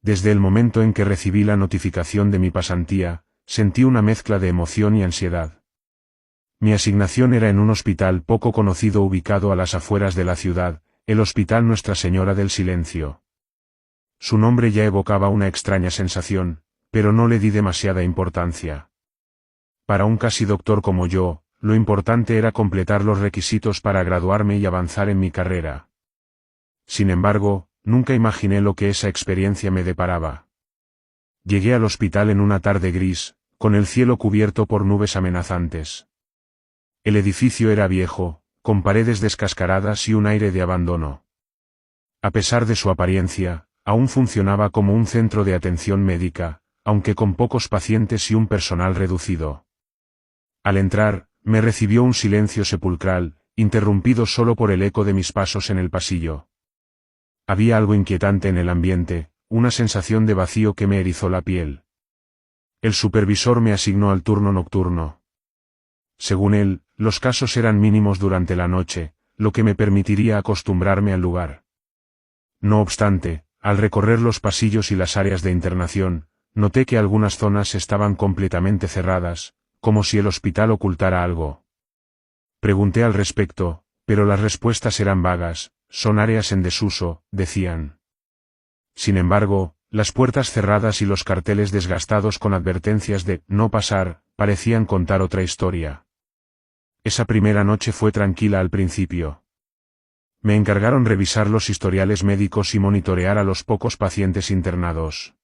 Desde el momento en que recibí la notificación de mi pasantía, sentí una mezcla de emoción y ansiedad. Mi asignación era en un hospital poco conocido ubicado a las afueras de la ciudad, el Hospital Nuestra Señora del Silencio. Su nombre ya evocaba una extraña sensación, pero no le di demasiada importancia. Para un casi doctor como yo, lo importante era completar los requisitos para graduarme y avanzar en mi carrera. Sin embargo, nunca imaginé lo que esa experiencia me deparaba. Llegué al hospital en una tarde gris, con el cielo cubierto por nubes amenazantes. El edificio era viejo, con paredes descascaradas y un aire de abandono. A pesar de su apariencia, aún funcionaba como un centro de atención médica, aunque con pocos pacientes y un personal reducido. Al entrar, me recibió un silencio sepulcral, interrumpido solo por el eco de mis pasos en el pasillo. Había algo inquietante en el ambiente, una sensación de vacío que me erizó la piel. El supervisor me asignó al turno nocturno. Según él, los casos eran mínimos durante la noche, lo que me permitiría acostumbrarme al lugar. No obstante, al recorrer los pasillos y las áreas de internación, noté que algunas zonas estaban completamente cerradas, como si el hospital ocultara algo. Pregunté al respecto, pero las respuestas eran vagas, son áreas en desuso, decían. Sin embargo, las puertas cerradas y los carteles desgastados con advertencias de «no pasar», parecían contar otra historia. Esa primera noche fue tranquila al principio. Me encargaron revisar los historiales médicos y monitorear a los pocos pacientes internados.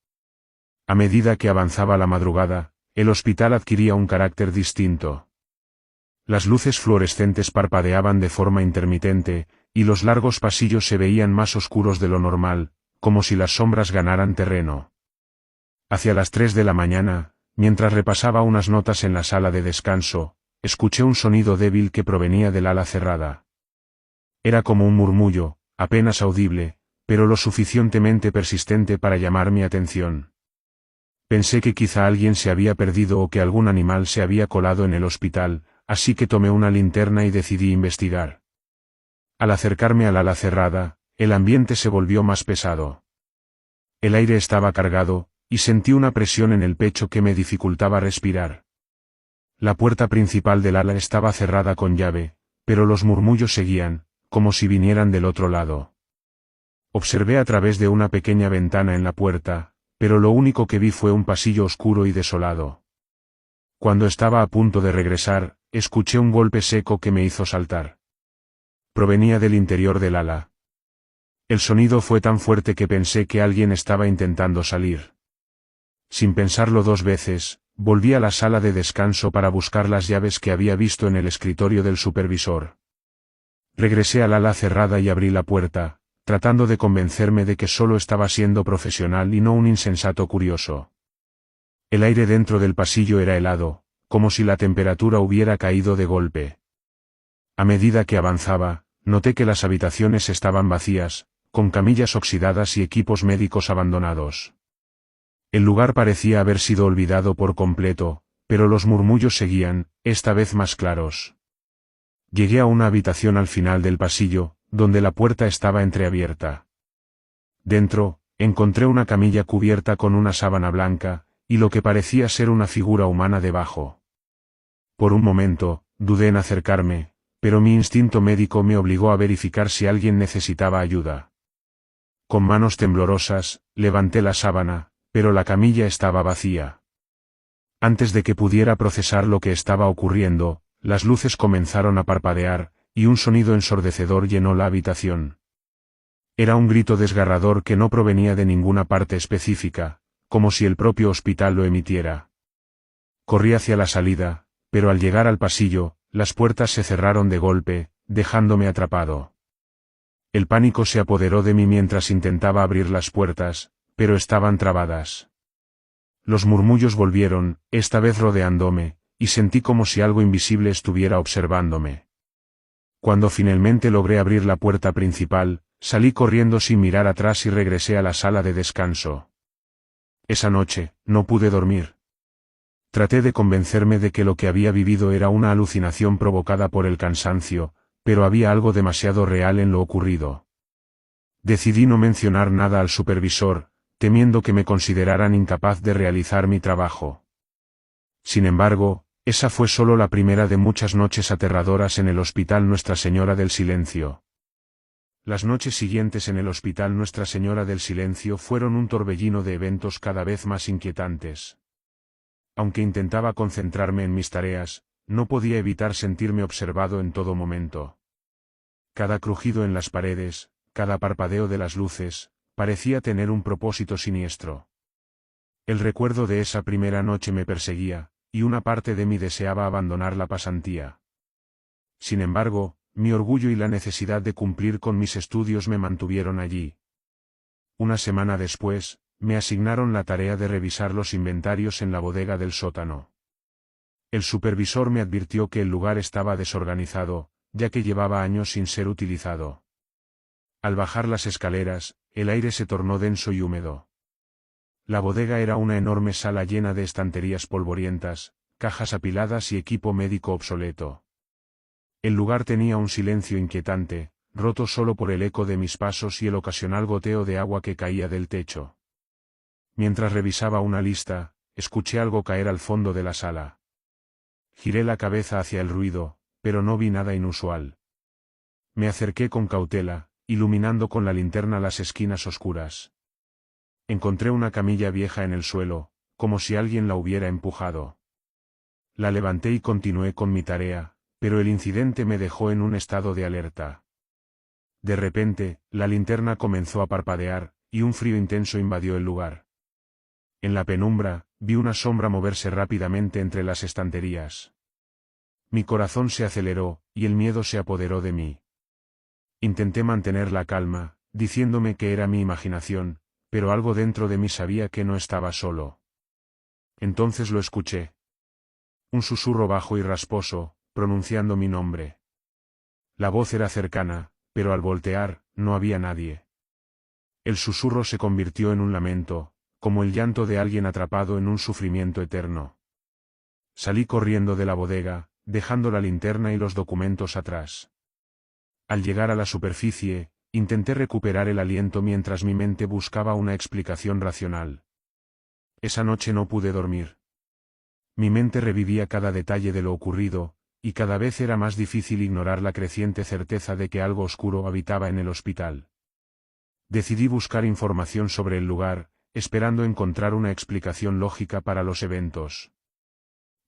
A medida que avanzaba la madrugada, el hospital adquiría un carácter distinto. Las luces fluorescentes parpadeaban de forma intermitente, y los largos pasillos se veían más oscuros de lo normal, como si las sombras ganaran terreno. Hacia las 3 de la mañana, mientras repasaba unas notas en la sala de descanso, escuché un sonido débil que provenía del ala cerrada. Era como un murmullo, apenas audible, pero lo suficientemente persistente para llamar mi atención. Pensé que quizá alguien se había perdido o que algún animal se había colado en el hospital, así que tomé una linterna y decidí investigar. Al acercarme al ala cerrada, el ambiente se volvió más pesado. El aire estaba cargado, y sentí una presión en el pecho que me dificultaba respirar. La puerta principal del ala estaba cerrada con llave, pero los murmullos seguían, como si vinieran del otro lado. Observé a través de una pequeña ventana en la puerta, pero lo único que vi fue un pasillo oscuro y desolado. Cuando estaba a punto de regresar, escuché un golpe seco que me hizo saltar. Provenía del interior del ala. El sonido fue tan fuerte que pensé que alguien estaba intentando salir. Sin pensarlo dos veces, volví a la sala de descanso para buscar las llaves que había visto en el escritorio del supervisor. Regresé al ala cerrada y abrí la puerta, tratando de convencerme de que solo estaba siendo profesional y no un insensato curioso. El aire dentro del pasillo era helado, como si la temperatura hubiera caído de golpe. A medida que avanzaba, noté que las habitaciones estaban vacías, con camillas oxidadas y equipos médicos abandonados. El lugar parecía haber sido olvidado por completo, pero los murmullos seguían, esta vez más claros. Llegué a una habitación al final del pasillo, donde la puerta estaba entreabierta. Dentro, encontré una camilla cubierta con una sábana blanca, y lo que parecía ser una figura humana debajo. Por un momento, dudé en acercarme, pero mi instinto médico me obligó a verificar si alguien necesitaba ayuda. Con manos temblorosas, levanté la sábana, pero la camilla estaba vacía. Antes de que pudiera procesar lo que estaba ocurriendo, las luces comenzaron a parpadear, y un sonido ensordecedor llenó la habitación. Era un grito desgarrador que no provenía de ninguna parte específica, como si el propio hospital lo emitiera. Corrí hacia la salida, pero al llegar al pasillo, las puertas se cerraron de golpe, dejándome atrapado. El pánico se apoderó de mí mientras intentaba abrir las puertas, pero estaban trabadas. Los murmullos volvieron, esta vez rodeándome, y sentí como si algo invisible estuviera observándome. Cuando finalmente logré abrir la puerta principal, salí corriendo sin mirar atrás y regresé a la sala de descanso. Esa noche, no pude dormir. Traté de convencerme de que lo que había vivido era una alucinación provocada por el cansancio, pero había algo demasiado real en lo ocurrido. Decidí no mencionar nada al supervisor, temiendo que me consideraran incapaz de realizar mi trabajo. Sin embargo, esa fue solo la primera de muchas noches aterradoras en el Hospital Nuestra Señora del Silencio. Las noches siguientes en el Hospital Nuestra Señora del Silencio fueron un torbellino de eventos cada vez más inquietantes. Aunque intentaba concentrarme en mis tareas, no podía evitar sentirme observado en todo momento. Cada crujido en las paredes, cada parpadeo de las luces, parecía tener un propósito siniestro. El recuerdo de esa primera noche me perseguía, y una parte de mí deseaba abandonar la pasantía. Sin embargo, mi orgullo y la necesidad de cumplir con mis estudios me mantuvieron allí. Una semana después, me asignaron la tarea de revisar los inventarios en la bodega del sótano. El supervisor me advirtió que el lugar estaba desorganizado, ya que llevaba años sin ser utilizado. Al bajar las escaleras, el aire se tornó denso y húmedo. La bodega era una enorme sala llena de estanterías polvorientas, cajas apiladas y equipo médico obsoleto. El lugar tenía un silencio inquietante, roto solo por el eco de mis pasos y el ocasional goteo de agua que caía del techo. Mientras revisaba una lista, escuché algo caer al fondo de la sala. Giré la cabeza hacia el ruido, pero no vi nada inusual. Me acerqué con cautela, iluminando con la linterna las esquinas oscuras. Encontré una camilla vieja en el suelo, como si alguien la hubiera empujado. La levanté y continué con mi tarea, pero el incidente me dejó en un estado de alerta. De repente, la linterna comenzó a parpadear, y un frío intenso invadió el lugar. En la penumbra, vi una sombra moverse rápidamente entre las estanterías. Mi corazón se aceleró, y el miedo se apoderó de mí. Intenté mantener la calma, diciéndome que era mi imaginación, pero algo dentro de mí sabía que no estaba solo. Entonces lo escuché. Un susurro bajo y rasposo, pronunciando mi nombre. La voz era cercana, pero al voltear, no había nadie. El susurro se convirtió en un lamento, como el llanto de alguien atrapado en un sufrimiento eterno. Salí corriendo de la bodega, dejando la linterna y los documentos atrás. Al llegar a la superficie, intenté recuperar el aliento mientras mi mente buscaba una explicación racional. Esa noche no pude dormir. Mi mente revivía cada detalle de lo ocurrido, y cada vez era más difícil ignorar la creciente certeza de que algo oscuro habitaba en el hospital. Decidí buscar información sobre el lugar, esperando encontrar una explicación lógica para los eventos.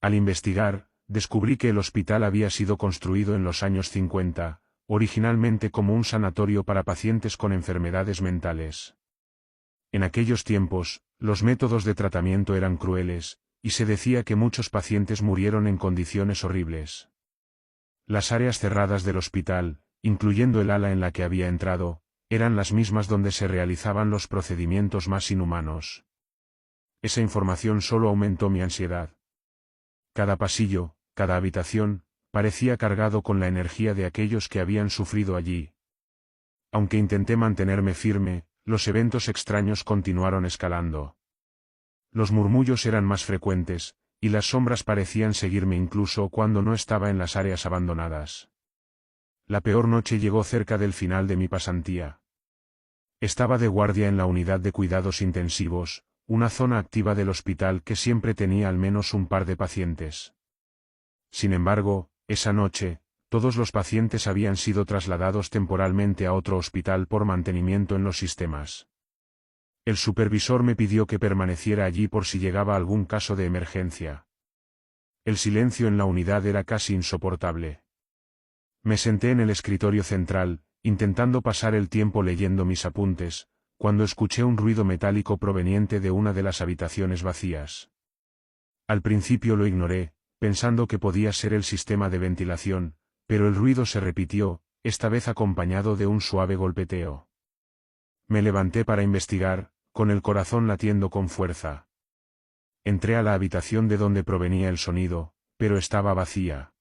Al investigar, descubrí que el hospital había sido construido en los años 50, originalmente como un sanatorio para pacientes con enfermedades mentales. En aquellos tiempos, los métodos de tratamiento eran crueles, y se decía que muchos pacientes murieron en condiciones horribles. Las áreas cerradas del hospital, incluyendo el ala en la que había entrado, eran las mismas donde se realizaban los procedimientos más inhumanos. Esa información solo aumentó mi ansiedad. Cada pasillo, cada habitación, parecía cargado con la energía de aquellos que habían sufrido allí. Aunque intenté mantenerme firme, los eventos extraños continuaron escalando. Los murmullos eran más frecuentes, y las sombras parecían seguirme incluso cuando no estaba en las áreas abandonadas. La peor noche llegó cerca del final de mi pasantía. Estaba de guardia en la unidad de cuidados intensivos, una zona activa del hospital que siempre tenía al menos un par de pacientes. Sin embargo, esa noche, todos los pacientes habían sido trasladados temporalmente a otro hospital por mantenimiento en los sistemas. El supervisor me pidió que permaneciera allí por si llegaba algún caso de emergencia. El silencio en la unidad era casi insoportable. Me senté en el escritorio central, intentando pasar el tiempo leyendo mis apuntes, cuando escuché un ruido metálico proveniente de una de las habitaciones vacías. Al principio lo ignoré, pensando que podía ser el sistema de ventilación, pero el ruido se repitió, esta vez acompañado de un suave golpeteo. Me levanté para investigar, con el corazón latiendo con fuerza. Entré a la habitación de donde provenía el sonido, pero estaba vacía.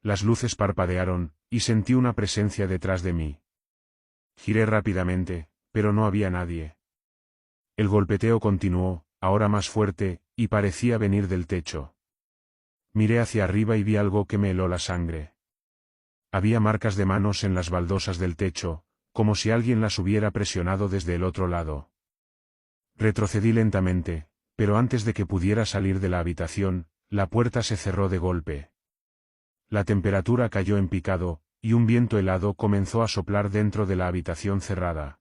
Las luces parpadearon, y sentí una presencia detrás de mí. Giré rápidamente, pero no había nadie. El golpeteo continuó, ahora más fuerte, y parecía venir del techo. Miré hacia arriba y vi algo que me heló la sangre. Había marcas de manos en las baldosas del techo, como si alguien las hubiera presionado desde el otro lado. Retrocedí lentamente, pero antes de que pudiera salir de la habitación, la puerta se cerró de golpe. La temperatura cayó en picado, y un viento helado comenzó a soplar dentro de la habitación cerrada.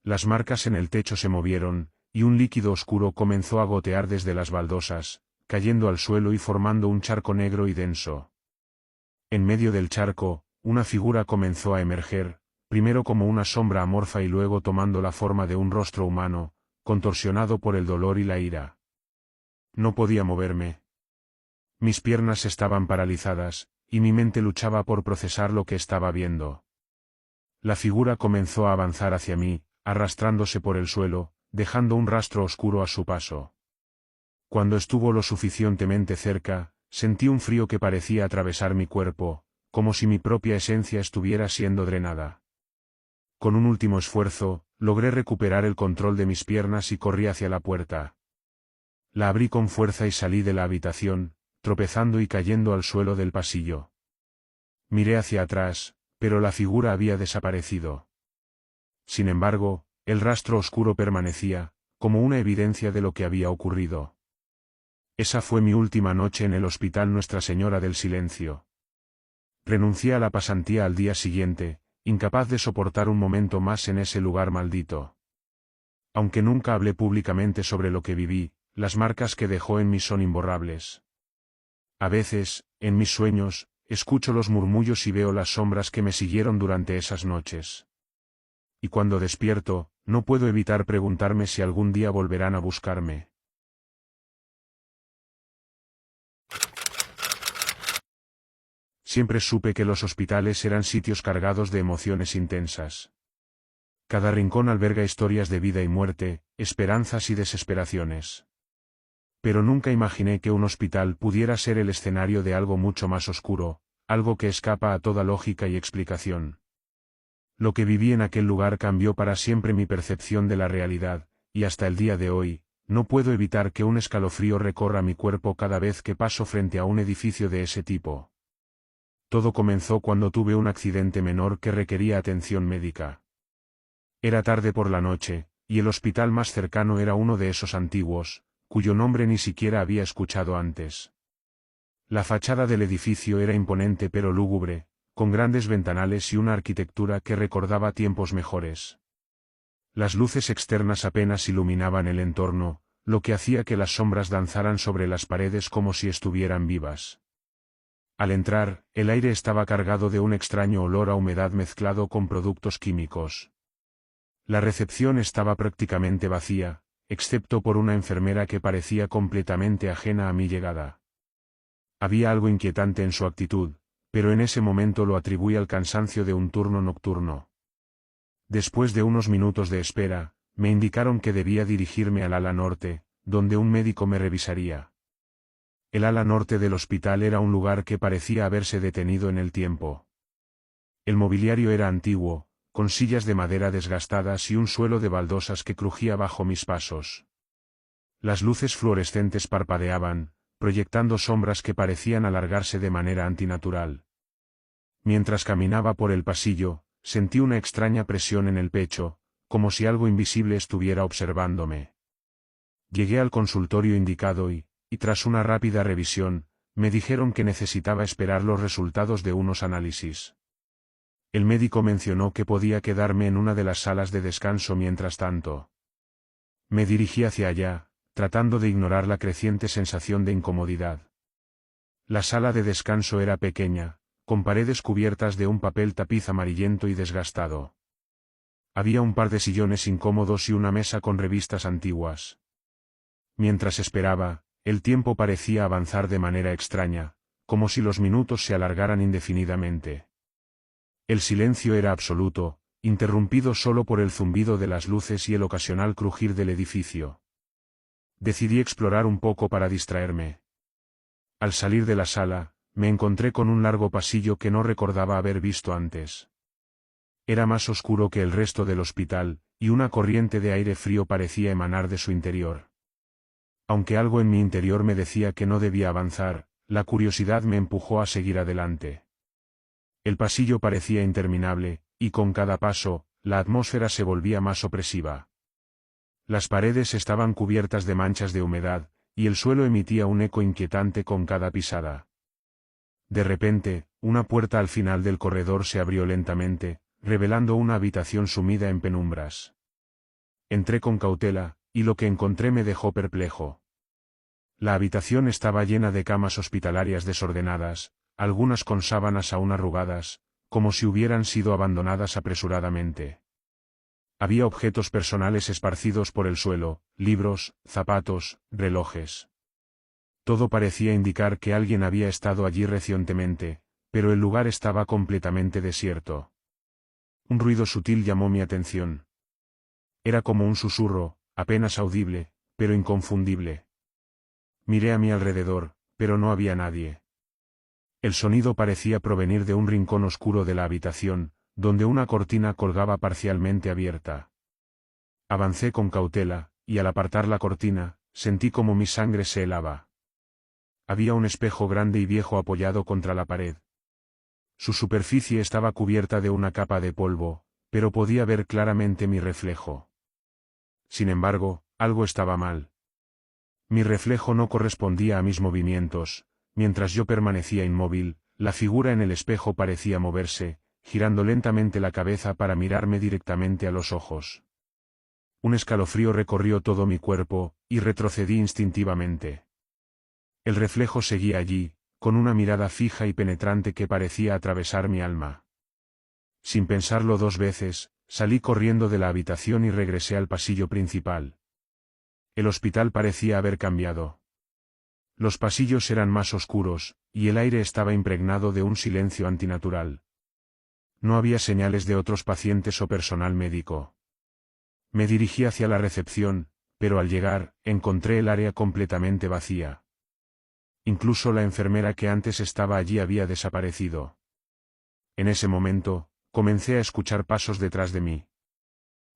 Las marcas en el techo se movieron, y un líquido oscuro comenzó a gotear desde las baldosas, cayendo al suelo y formando un charco negro y denso. En medio del charco, una figura comenzó a emerger, primero como una sombra amorfa y luego tomando la forma de un rostro humano, contorsionado por el dolor y la ira. No podía moverme. Mis piernas estaban paralizadas, y mi mente luchaba por procesar lo que estaba viendo. La figura comenzó a avanzar hacia mí, arrastrándose por el suelo, dejando un rastro oscuro a su paso. Cuando estuvo lo suficientemente cerca, sentí un frío que parecía atravesar mi cuerpo, como si mi propia esencia estuviera siendo drenada. Con un último esfuerzo, logré recuperar el control de mis piernas y corrí hacia la puerta. La abrí con fuerza y salí de la habitación, tropezando y cayendo al suelo del pasillo. Miré hacia atrás, pero la figura había desaparecido. Sin embargo, el rastro oscuro permanecía, como una evidencia de lo que había ocurrido. Esa fue mi última noche en el hospital Nuestra Señora del Silencio. Renuncié a la pasantía al día siguiente, incapaz de soportar un momento más en ese lugar maldito. Aunque nunca hablé públicamente sobre lo que viví, las marcas que dejó en mí son imborrables. A veces, en mis sueños, escucho los murmullos y veo las sombras que me siguieron durante esas noches. Y cuando despierto, no puedo evitar preguntarme si algún día volverán a buscarme. Siempre supe que los hospitales eran sitios cargados de emociones intensas. Cada rincón alberga historias de vida y muerte, esperanzas y desesperaciones. Pero nunca imaginé que un hospital pudiera ser el escenario de algo mucho más oscuro, algo que escapa a toda lógica y explicación. Lo que viví en aquel lugar cambió para siempre mi percepción de la realidad, y hasta el día de hoy, no puedo evitar que un escalofrío recorra mi cuerpo cada vez que paso frente a un edificio de ese tipo. Todo comenzó cuando tuve un accidente menor que requería atención médica. Era tarde por la noche, y el hospital más cercano era uno de esos antiguos, cuyo nombre ni siquiera había escuchado antes. La fachada del edificio era imponente pero lúgubre, con grandes ventanales y una arquitectura que recordaba tiempos mejores. Las luces externas apenas iluminaban el entorno, lo que hacía que las sombras danzaran sobre las paredes como si estuvieran vivas. Al entrar, el aire estaba cargado de un extraño olor a humedad mezclado con productos químicos. La recepción estaba prácticamente vacía, excepto por una enfermera que parecía completamente ajena a mi llegada. Había algo inquietante en su actitud, pero en ese momento lo atribuí al cansancio de un turno nocturno. Después de unos minutos de espera, me indicaron que debía dirigirme al ala norte, donde un médico me revisaría. El ala norte del hospital era un lugar que parecía haberse detenido en el tiempo. El mobiliario era antiguo, con sillas de madera desgastadas y un suelo de baldosas que crujía bajo mis pasos. Las luces fluorescentes parpadeaban, proyectando sombras que parecían alargarse de manera antinatural. Mientras caminaba por el pasillo, sentí una extraña presión en el pecho, como si algo invisible estuviera observándome. Llegué al consultorio indicado y tras una rápida revisión, me dijeron que necesitaba esperar los resultados de unos análisis. El médico mencionó que podía quedarme en una de las salas de descanso mientras tanto. Me dirigí hacia allá, tratando de ignorar la creciente sensación de incomodidad. La sala de descanso era pequeña, con paredes cubiertas de un papel tapiz amarillento y desgastado. Había un par de sillones incómodos y una mesa con revistas antiguas. Mientras esperaba, el tiempo parecía avanzar de manera extraña, como si los minutos se alargaran indefinidamente. El silencio era absoluto, interrumpido solo por el zumbido de las luces y el ocasional crujir del edificio. Decidí explorar un poco para distraerme. Al salir de la sala, me encontré con un largo pasillo que no recordaba haber visto antes. Era más oscuro que el resto del hospital, y una corriente de aire frío parecía emanar de su interior. Aunque algo en mi interior me decía que no debía avanzar, la curiosidad me empujó a seguir adelante. El pasillo parecía interminable, y con cada paso, la atmósfera se volvía más opresiva. Las paredes estaban cubiertas de manchas de humedad, y el suelo emitía un eco inquietante con cada pisada. De repente, una puerta al final del corredor se abrió lentamente, revelando una habitación sumida en penumbras. Entré con cautela, y lo que encontré me dejó perplejo. La habitación estaba llena de camas hospitalarias desordenadas, algunas con sábanas aún arrugadas, como si hubieran sido abandonadas apresuradamente. Había objetos personales esparcidos por el suelo, libros, zapatos, relojes. Todo parecía indicar que alguien había estado allí recientemente, pero el lugar estaba completamente desierto. Un ruido sutil llamó mi atención. Era como un susurro, apenas audible, pero inconfundible. Miré a mi alrededor, pero no había nadie. El sonido parecía provenir de un rincón oscuro de la habitación, donde una cortina colgaba parcialmente abierta. Avancé con cautela, y al apartar la cortina, sentí como mi sangre se helaba. Había un espejo grande y viejo apoyado contra la pared. Su superficie estaba cubierta de una capa de polvo, pero podía ver claramente mi reflejo. Sin embargo, algo estaba mal. Mi reflejo no correspondía a mis movimientos. Mientras yo permanecía inmóvil, la figura en el espejo parecía moverse, girando lentamente la cabeza para mirarme directamente a los ojos. Un escalofrío recorrió todo mi cuerpo, y retrocedí instintivamente. El reflejo seguía allí, con una mirada fija y penetrante que parecía atravesar mi alma. Sin pensarlo dos veces, salí corriendo de la habitación y regresé al pasillo principal. El hospital parecía haber cambiado. Los pasillos eran más oscuros, y el aire estaba impregnado de un silencio antinatural. No había señales de otros pacientes o personal médico. Me dirigí hacia la recepción, pero al llegar, encontré el área completamente vacía. Incluso la enfermera que antes estaba allí había desaparecido. En ese momento, comencé a escuchar pasos detrás de mí.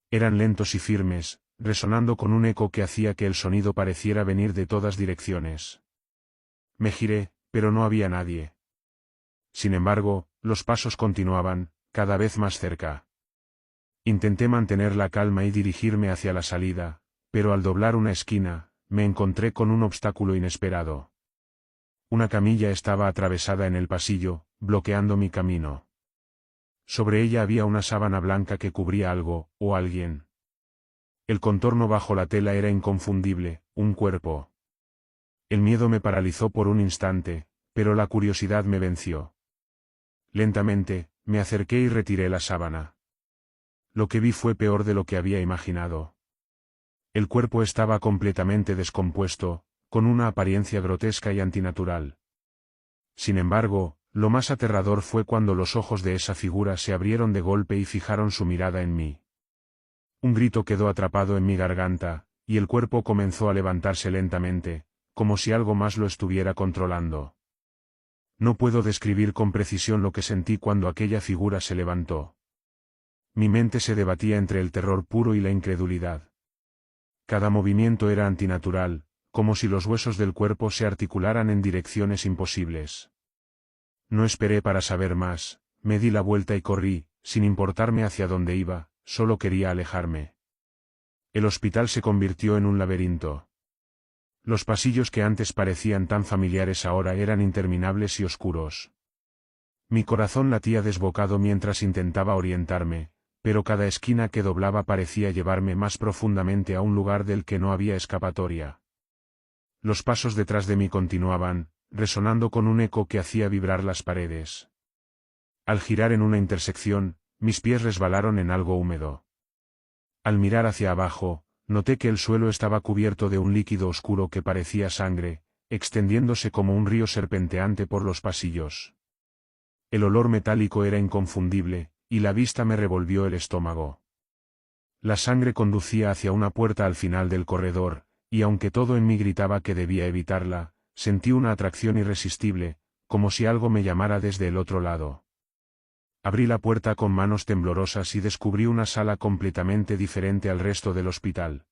Eran lentos y firmes, resonando con un eco que hacía que el sonido pareciera venir de todas direcciones. Me giré, pero no había nadie. Sin embargo, los pasos continuaban, cada vez más cerca. Intenté mantener la calma y dirigirme hacia la salida, pero al doblar una esquina, me encontré con un obstáculo inesperado. Una camilla estaba atravesada en el pasillo, bloqueando mi camino. Sobre ella había una sábana blanca que cubría algo, o alguien. El contorno bajo la tela era inconfundible, un cuerpo. El miedo me paralizó por un instante, pero la curiosidad me venció. Lentamente, me acerqué y retiré la sábana. Lo que vi fue peor de lo que había imaginado. El cuerpo estaba completamente descompuesto, con una apariencia grotesca y antinatural. Sin embargo, lo más aterrador fue cuando los ojos de esa figura se abrieron de golpe y fijaron su mirada en mí. Un grito quedó atrapado en mi garganta, y el cuerpo comenzó a levantarse lentamente, como si algo más lo estuviera controlando. No puedo describir con precisión lo que sentí cuando aquella figura se levantó. Mi mente se debatía entre el terror puro y la incredulidad. Cada movimiento era antinatural, como si los huesos del cuerpo se articularan en direcciones imposibles. No esperé para saber más, me di la vuelta y corrí, sin importarme hacia dónde iba, solo quería alejarme. El hospital se convirtió en un laberinto. Los pasillos que antes parecían tan familiares ahora eran interminables y oscuros. Mi corazón latía desbocado mientras intentaba orientarme, pero cada esquina que doblaba parecía llevarme más profundamente a un lugar del que no había escapatoria. Los pasos detrás de mí continuaban, resonando con un eco que hacía vibrar las paredes. Al girar en una intersección, mis pies resbalaron en algo húmedo. Al mirar hacia abajo, noté que el suelo estaba cubierto de un líquido oscuro que parecía sangre, extendiéndose como un río serpenteante por los pasillos. El olor metálico era inconfundible, y la vista me revolvió el estómago. La sangre conducía hacia una puerta al final del corredor, y aunque todo en mí gritaba que debía evitarla, sentí una atracción irresistible, como si algo me llamara desde el otro lado. Abrí la puerta con manos temblorosas y descubrí una sala completamente diferente al resto del hospital.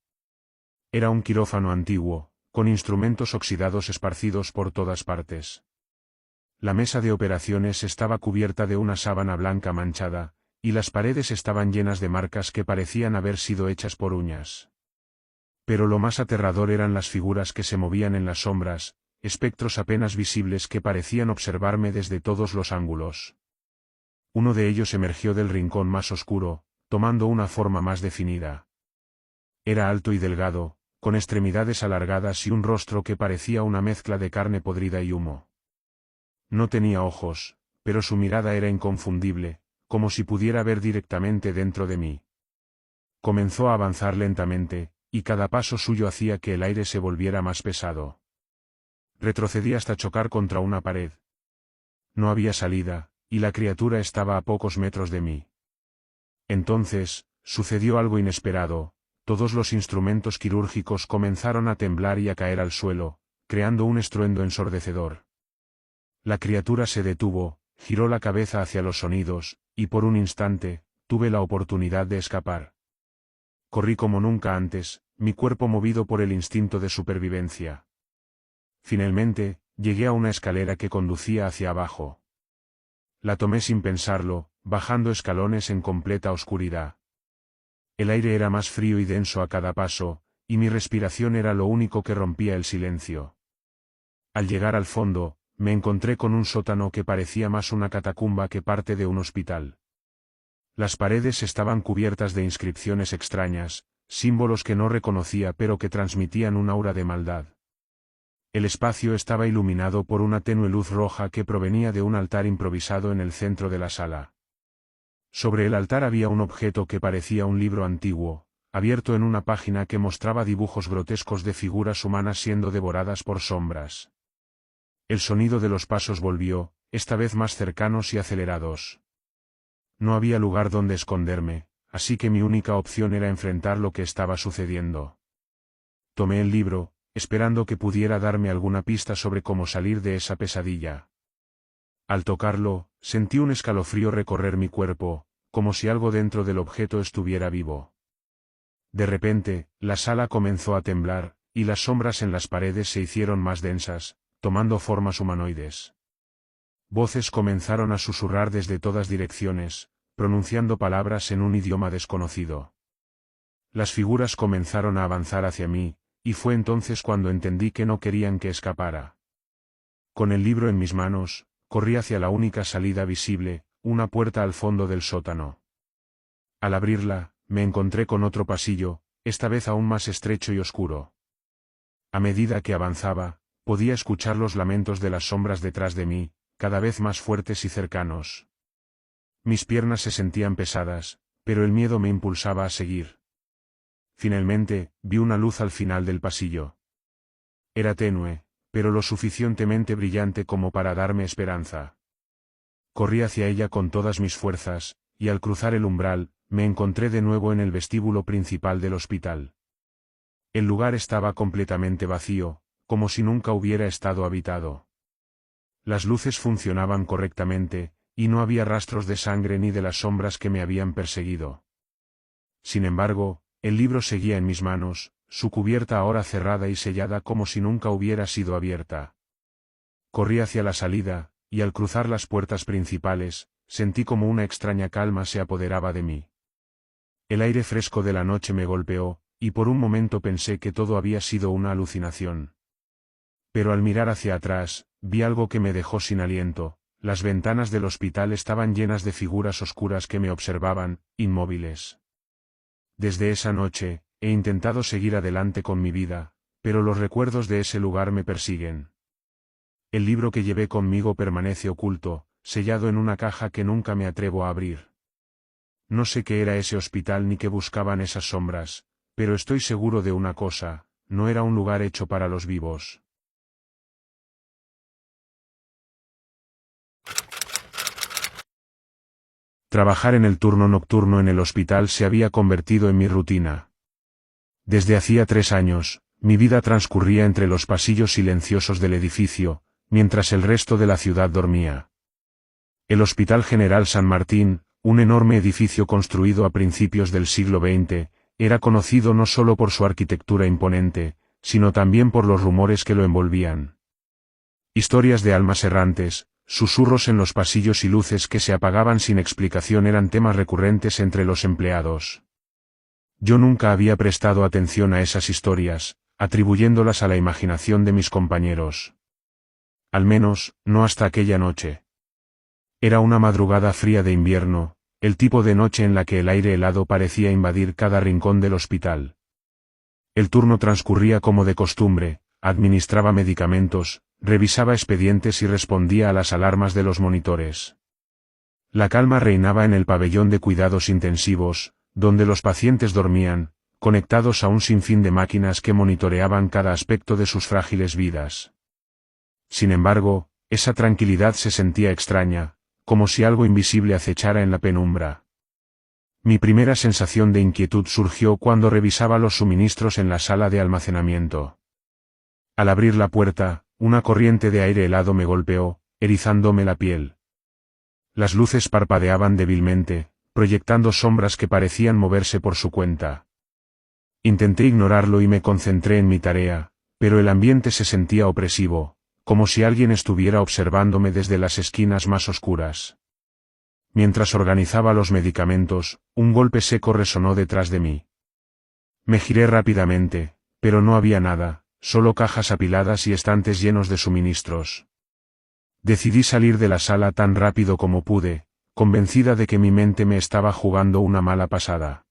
Era un quirófano antiguo, con instrumentos oxidados esparcidos por todas partes. La mesa de operaciones estaba cubierta de una sábana blanca manchada, y las paredes estaban llenas de marcas que parecían haber sido hechas por uñas. Pero lo más aterrador eran las figuras que se movían en las sombras, espectros apenas visibles que parecían observarme desde todos los ángulos. Uno de ellos emergió del rincón más oscuro, tomando una forma más definida. Era alto y delgado, con extremidades alargadas y un rostro que parecía una mezcla de carne podrida y humo. No tenía ojos, pero su mirada era inconfundible, como si pudiera ver directamente dentro de mí. Comenzó a avanzar lentamente, y cada paso suyo hacía que el aire se volviera más pesado. Retrocedí hasta chocar contra una pared. No había salida, y la criatura estaba a pocos metros de mí. Entonces, sucedió algo inesperado, todos los instrumentos quirúrgicos comenzaron a temblar y a caer al suelo, creando un estruendo ensordecedor. La criatura se detuvo, giró la cabeza hacia los sonidos, y por un instante, tuve la oportunidad de escapar. Corrí como nunca antes, mi cuerpo movido por el instinto de supervivencia. Finalmente, llegué a una escalera que conducía hacia abajo. La tomé sin pensarlo, bajando escalones en completa oscuridad. El aire era más frío y denso a cada paso, y mi respiración era lo único que rompía el silencio. Al llegar al fondo, me encontré con un sótano que parecía más una catacumba que parte de un hospital. Las paredes estaban cubiertas de inscripciones extrañas, símbolos que no reconocía pero que transmitían un aura de maldad. El espacio estaba iluminado por una tenue luz roja que provenía de un altar improvisado en el centro de la sala. Sobre el altar había un objeto que parecía un libro antiguo, abierto en una página que mostraba dibujos grotescos de figuras humanas siendo devoradas por sombras. El sonido de los pasos volvió, esta vez más cercanos y acelerados. No había lugar donde esconderme, así que mi única opción era enfrentar lo que estaba sucediendo. Tomé el libro, esperando que pudiera darme alguna pista sobre cómo salir de esa pesadilla. Al tocarlo, sentí un escalofrío recorrer mi cuerpo, como si algo dentro del objeto estuviera vivo. De repente, la sala comenzó a temblar, y las sombras en las paredes se hicieron más densas, tomando formas humanoides. Voces comenzaron a susurrar desde todas direcciones, pronunciando palabras en un idioma desconocido. Las figuras comenzaron a avanzar hacia mí, y fue entonces cuando entendí que no querían que escapara. Con el libro en mis manos, corrí hacia la única salida visible, una puerta al fondo del sótano. Al abrirla, me encontré con otro pasillo, esta vez aún más estrecho y oscuro. A medida que avanzaba, podía escuchar los lamentos de las sombras detrás de mí, cada vez más fuertes y cercanos. Mis piernas se sentían pesadas, pero el miedo me impulsaba a seguir. Finalmente, vi una luz al final del pasillo. Era tenue, pero lo suficientemente brillante como para darme esperanza. Corrí hacia ella con todas mis fuerzas, y al cruzar el umbral, me encontré de nuevo en el vestíbulo principal del hospital. El lugar estaba completamente vacío, como si nunca hubiera estado habitado. Las luces funcionaban correctamente, y no había rastros de sangre ni de las sombras que me habían perseguido. Sin embargo, el libro seguía en mis manos, su cubierta ahora cerrada y sellada como si nunca hubiera sido abierta. Corrí hacia la salida, y al cruzar las puertas principales, sentí como una extraña calma se apoderaba de mí. El aire fresco de la noche me golpeó, y por un momento pensé que todo había sido una alucinación. Pero al mirar hacia atrás, vi algo que me dejó sin aliento. Las ventanas del hospital estaban llenas de figuras oscuras que me observaban, inmóviles. Desde esa noche, he intentado seguir adelante con mi vida, pero los recuerdos de ese lugar me persiguen. El libro que llevé conmigo permanece oculto, sellado en una caja que nunca me atrevo a abrir. No sé qué era ese hospital ni qué buscaban esas sombras, pero estoy seguro de una cosa, no era un lugar hecho para los vivos. Trabajar en el turno nocturno en el hospital se había convertido en mi rutina. Desde hacía 3 años, mi vida transcurría entre los pasillos silenciosos del edificio, mientras el resto de la ciudad dormía. El Hospital General San Martín, un enorme edificio construido a principios del siglo XX, era conocido no solo por su arquitectura imponente, sino también por los rumores que lo envolvían. Historias de almas errantes, susurros en los pasillos y luces que se apagaban sin explicación eran temas recurrentes entre los empleados. Yo nunca había prestado atención a esas historias, atribuyéndolas a la imaginación de mis compañeros. Al menos, no hasta aquella noche. Era una madrugada fría de invierno, el tipo de noche en la que el aire helado parecía invadir cada rincón del hospital. El turno transcurría como de costumbre, administraba medicamentos, revisaba expedientes y respondía a las alarmas de los monitores. La calma reinaba en el pabellón de cuidados intensivos, donde los pacientes dormían, conectados a un sinfín de máquinas que monitoreaban cada aspecto de sus frágiles vidas. Sin embargo, esa tranquilidad se sentía extraña, como si algo invisible acechara en la penumbra. Mi primera sensación de inquietud surgió cuando revisaba los suministros en la sala de almacenamiento. Al abrir la puerta, una corriente de aire helado me golpeó, erizándome la piel. Las luces parpadeaban débilmente, proyectando sombras que parecían moverse por su cuenta. Intenté ignorarlo y me concentré en mi tarea, pero el ambiente se sentía opresivo, como si alguien estuviera observándome desde las esquinas más oscuras. Mientras organizaba los medicamentos, un golpe seco resonó detrás de mí. Me giré rápidamente, pero no había nada, solo cajas apiladas y estantes llenos de suministros. Decidí salir de la sala tan rápido como pude, convencida de que mi mente me estaba jugando una mala pasada.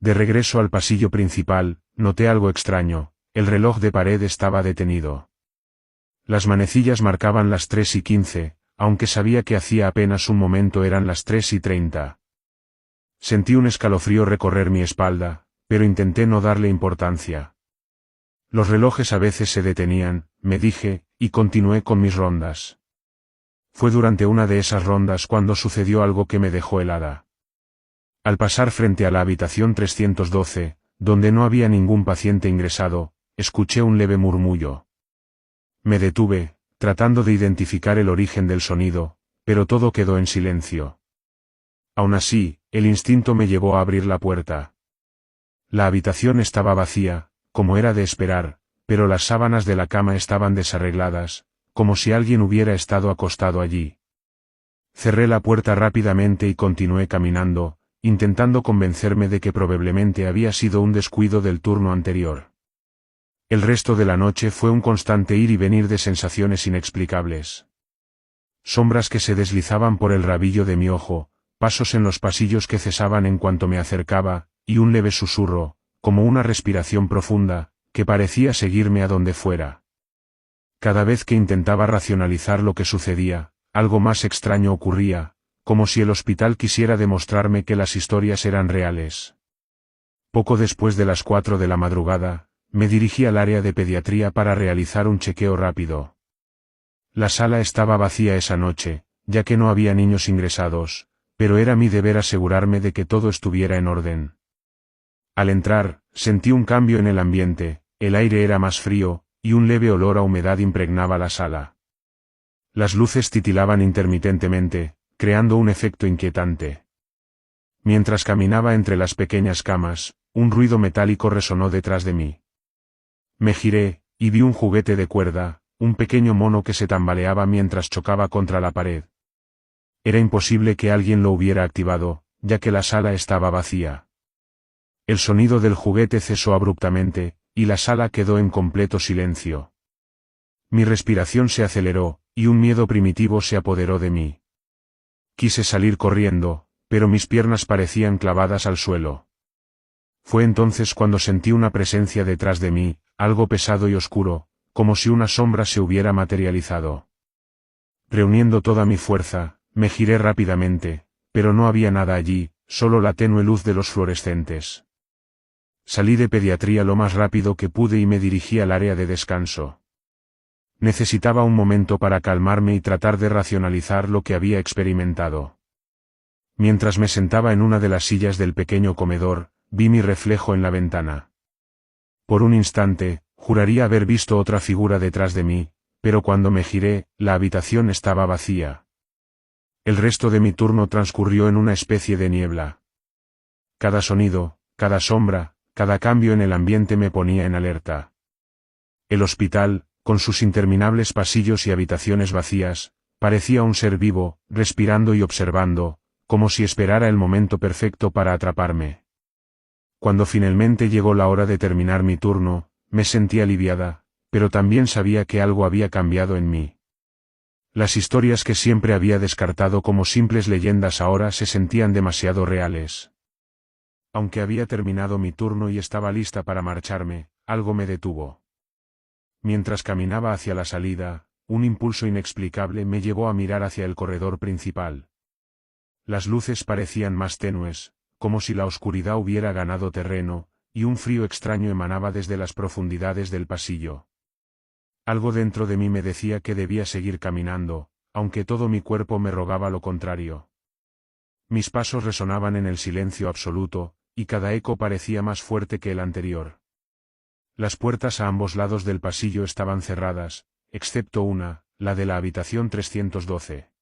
De regreso al pasillo principal, noté algo extraño, el reloj de pared estaba detenido. Las manecillas marcaban las 3:15, aunque sabía que hacía apenas un momento eran las 3:30. Sentí un escalofrío recorrer mi espalda, pero intenté no darle importancia. Los relojes a veces se detenían, me dije, y continué con mis rondas. Fue durante una de esas rondas cuando sucedió algo que me dejó helada. Al pasar frente a la habitación 312, donde no había ningún paciente ingresado, escuché un leve murmullo. Me detuve, tratando de identificar el origen del sonido, pero todo quedó en silencio. Aún así, el instinto me llevó a abrir la puerta. La habitación estaba vacía, como era de esperar, pero las sábanas de la cama estaban desarregladas, como si alguien hubiera estado acostado allí. Cerré la puerta rápidamente y continué caminando, intentando convencerme de que probablemente había sido un descuido del turno anterior. El resto de la noche fue un constante ir y venir de sensaciones inexplicables. Sombras que se deslizaban por el rabillo de mi ojo, pasos en los pasillos que cesaban en cuanto me acercaba, y un leve susurro, como una respiración profunda, que parecía seguirme a donde fuera. Cada vez que intentaba racionalizar lo que sucedía, algo más extraño ocurría, como si el hospital quisiera demostrarme que las historias eran reales. Poco después de las 4 de la madrugada, me dirigí al área de pediatría para realizar un chequeo rápido. La sala estaba vacía esa noche, ya que no había niños ingresados, pero era mi deber asegurarme de que todo estuviera en orden. Al entrar, sentí un cambio en el ambiente, el aire era más frío, y un leve olor a humedad impregnaba la sala. Las luces titilaban intermitentemente, creando un efecto inquietante. Mientras caminaba entre las pequeñas camas, un ruido metálico resonó detrás de mí. Me giré, y vi un juguete de cuerda, un pequeño mono que se tambaleaba mientras chocaba contra la pared. Era imposible que alguien lo hubiera activado, ya que la sala estaba vacía. El sonido del juguete cesó abruptamente, y la sala quedó en completo silencio. Mi respiración se aceleró, y un miedo primitivo se apoderó de mí. Quise salir corriendo, pero mis piernas parecían clavadas al suelo. Fue entonces cuando sentí una presencia detrás de mí, algo pesado y oscuro, como si una sombra se hubiera materializado. Reuniendo toda mi fuerza, me giré rápidamente, pero no había nada allí, solo la tenue luz de los fluorescentes. Salí de pediatría lo más rápido que pude y me dirigí al área de descanso. Necesitaba un momento para calmarme y tratar de racionalizar lo que había experimentado. Mientras me sentaba en una de las sillas del pequeño comedor, vi mi reflejo en la ventana. Por un instante, juraría haber visto otra figura detrás de mí, pero cuando me giré, la habitación estaba vacía. El resto de mi turno transcurrió en una especie de niebla. Cada sonido, cada sombra, cada cambio en el ambiente me ponía en alerta. El hospital, con sus interminables pasillos y habitaciones vacías, parecía un ser vivo, respirando y observando, como si esperara el momento perfecto para atraparme. Cuando finalmente llegó la hora de terminar mi turno, me sentí aliviada, pero también sabía que algo había cambiado en mí. Las historias que siempre había descartado como simples leyendas ahora se sentían demasiado reales. Aunque había terminado mi turno y estaba lista para marcharme, algo me detuvo. Mientras caminaba hacia la salida, un impulso inexplicable me llevó a mirar hacia el corredor principal. Las luces parecían más tenues, como si la oscuridad hubiera ganado terreno, y un frío extraño emanaba desde las profundidades del pasillo. Algo dentro de mí me decía que debía seguir caminando, aunque todo mi cuerpo me rogaba lo contrario. Mis pasos resonaban en el silencio absoluto, y cada eco parecía más fuerte que el anterior. Las puertas a ambos lados del pasillo estaban cerradas, excepto una, la de la habitación 312.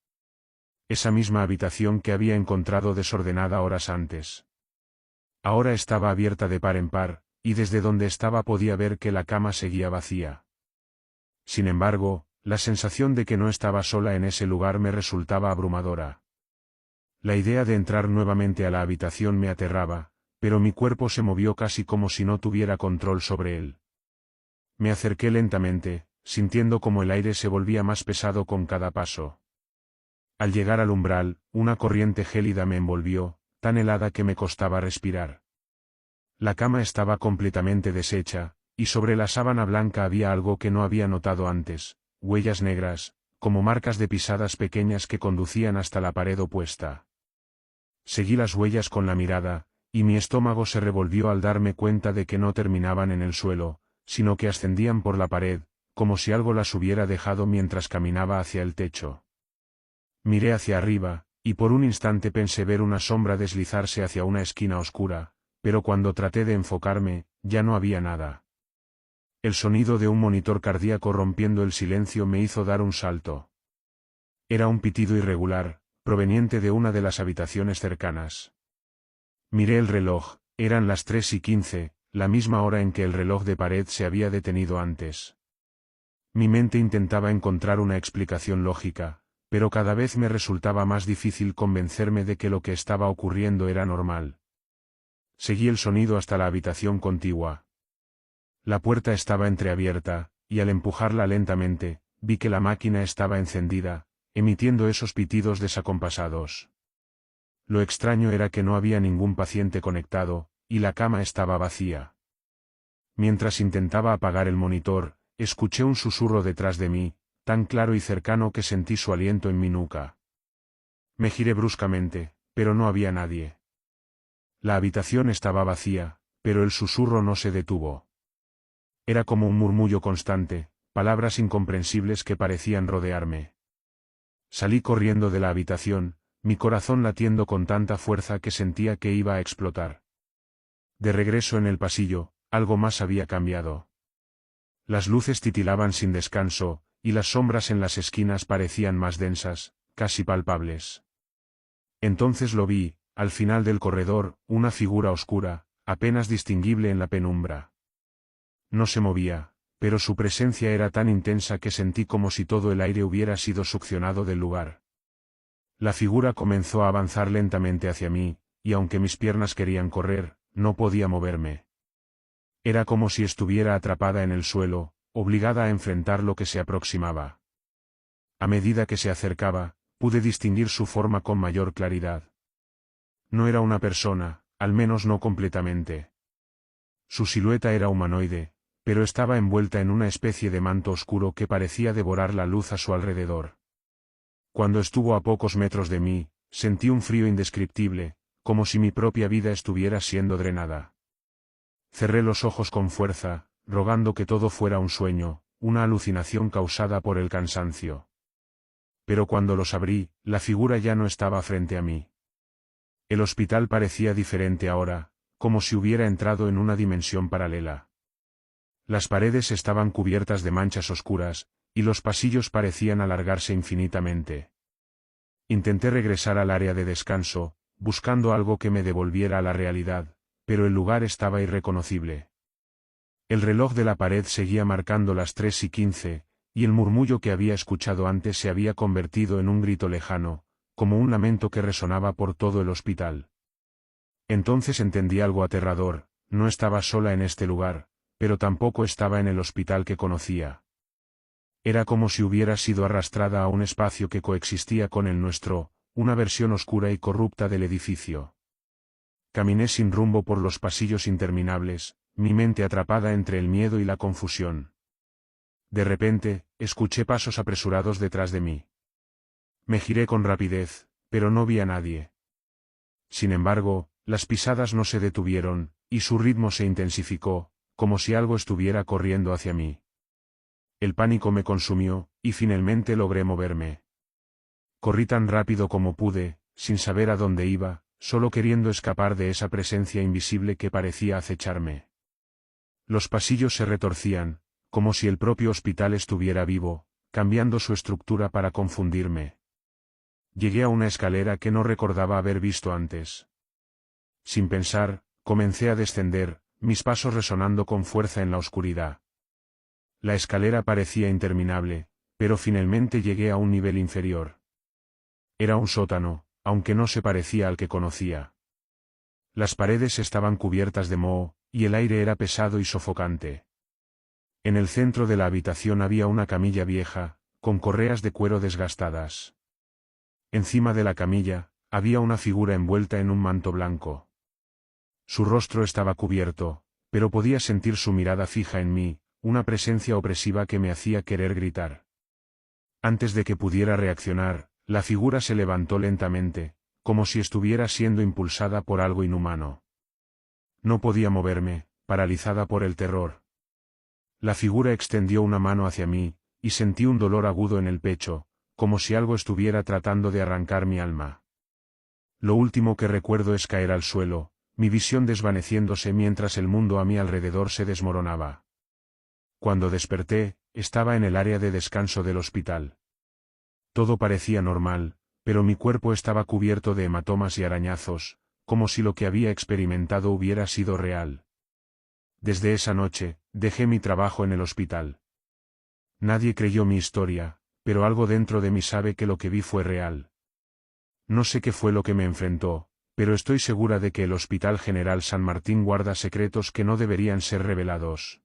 Esa misma habitación que había encontrado desordenada horas antes. Ahora estaba abierta de par en par, y desde donde estaba podía ver que la cama seguía vacía. Sin embargo, la sensación de que no estaba sola en ese lugar me resultaba abrumadora. La idea de entrar nuevamente a la habitación me aterraba, pero mi cuerpo se movió casi como si no tuviera control sobre él. Me acerqué lentamente, sintiendo como el aire se volvía más pesado con cada paso. Al llegar al umbral, una corriente gélida me envolvió, tan helada que me costaba respirar. La cama estaba completamente deshecha, y sobre la sábana blanca había algo que no había notado antes, huellas negras, como marcas de pisadas pequeñas que conducían hasta la pared opuesta. Seguí las huellas con la mirada, y mi estómago se revolvió al darme cuenta de que no terminaban en el suelo, sino que ascendían por la pared, como si algo las hubiera dejado mientras caminaba hacia el techo. Miré hacia arriba, y por un instante pensé ver una sombra deslizarse hacia una esquina oscura, pero cuando traté de enfocarme, ya no había nada. El sonido de un monitor cardíaco rompiendo el silencio me hizo dar un salto. Era un pitido irregular, proveniente de una de las habitaciones cercanas. Miré el reloj, eran las 3:15, la misma hora en que el reloj de pared se había detenido antes. Mi mente intentaba encontrar una explicación lógica, pero cada vez me resultaba más difícil convencerme de que lo que estaba ocurriendo era normal. Seguí el sonido hasta la habitación contigua. La puerta estaba entreabierta, y al empujarla lentamente, vi que la máquina estaba encendida, emitiendo esos pitidos desacompasados. Lo extraño era que no había ningún paciente conectado, y la cama estaba vacía. Mientras intentaba apagar el monitor, escuché un susurro detrás de mí, tan claro y cercano que sentí su aliento en mi nuca. Me giré bruscamente, pero no había nadie. La habitación estaba vacía, pero el susurro no se detuvo. Era como un murmullo constante, palabras incomprensibles que parecían rodearme. Salí corriendo de la habitación, mi corazón latiendo con tanta fuerza que sentía que iba a explotar. De regreso en el pasillo, algo más había cambiado. Las luces titilaban sin descanso, y las sombras en las esquinas parecían más densas, casi palpables. Entonces lo vi, al final del corredor, una figura oscura, apenas distinguible en la penumbra. No se movía, pero su presencia era tan intensa que sentí como si todo el aire hubiera sido succionado del lugar. La figura comenzó a avanzar lentamente hacia mí, y aunque mis piernas querían correr, no podía moverme. Era como si estuviera atrapada en el suelo, obligada a enfrentar lo que se aproximaba. A medida que se acercaba, pude distinguir su forma con mayor claridad. No era una persona, al menos no completamente. Su silueta era humanoide, pero estaba envuelta en una especie de manto oscuro que parecía devorar la luz a su alrededor. Cuando estuvo a pocos metros de mí, sentí un frío indescriptible, como si mi propia vida estuviera siendo drenada. Cerré los ojos con fuerza, rogando que todo fuera un sueño, una alucinación causada por el cansancio. Pero cuando los abrí, la figura ya no estaba frente a mí. El hospital parecía diferente ahora, como si hubiera entrado en una dimensión paralela. Las paredes estaban cubiertas de manchas oscuras, y los pasillos parecían alargarse infinitamente. Intenté regresar al área de descanso, buscando algo que me devolviera a la realidad, pero el lugar estaba irreconocible. El reloj de la pared seguía marcando las 3:15, y el murmullo que había escuchado antes se había convertido en un grito lejano, como un lamento que resonaba por todo el hospital. Entonces entendí algo aterrador, no estaba sola en este lugar, pero tampoco estaba en el hospital que conocía. Era como si hubiera sido arrastrada a un espacio que coexistía con el nuestro, una versión oscura y corrupta del edificio. Caminé sin rumbo por los pasillos interminables, mi mente atrapada entre el miedo y la confusión. De repente, escuché pasos apresurados detrás de mí. Me giré con rapidez, pero no vi a nadie. Sin embargo, las pisadas no se detuvieron, y su ritmo se intensificó, como si algo estuviera corriendo hacia mí. El pánico me consumió, y finalmente logré moverme. Corrí tan rápido como pude, sin saber a dónde iba, solo queriendo escapar de esa presencia invisible que parecía acecharme. Los pasillos se retorcían, como si el propio hospital estuviera vivo, cambiando su estructura para confundirme. Llegué a una escalera que no recordaba haber visto antes. Sin pensar, comencé a descender, mis pasos resonando con fuerza en la oscuridad. La escalera parecía interminable, pero finalmente llegué a un nivel inferior. Era un sótano, aunque no se parecía al que conocía. Las paredes estaban cubiertas de moho, y el aire era pesado y sofocante. En el centro de la habitación había una camilla vieja, con correas de cuero desgastadas. Encima de la camilla, había una figura envuelta en un manto blanco. Su rostro estaba cubierto, pero podía sentir su mirada fija en mí, una presencia opresiva que me hacía querer gritar. Antes de que pudiera reaccionar, la figura se levantó lentamente, como si estuviera siendo impulsada por algo inhumano. No podía moverme, paralizada por el terror. La figura extendió una mano hacia mí, y sentí un dolor agudo en el pecho, como si algo estuviera tratando de arrancar mi alma. Lo último que recuerdo es caer al suelo, mi visión desvaneciéndose mientras el mundo a mi alrededor se desmoronaba. Cuando desperté, estaba en el área de descanso del hospital. Todo parecía normal, pero mi cuerpo estaba cubierto de hematomas y arañazos, como si lo que había experimentado hubiera sido real. Desde esa noche, dejé mi trabajo en el hospital. Nadie creyó mi historia, pero algo dentro de mí sabe que lo que vi fue real. No sé qué fue lo que me enfrentó, pero estoy segura de que el Hospital General San Martín guarda secretos que no deberían ser revelados.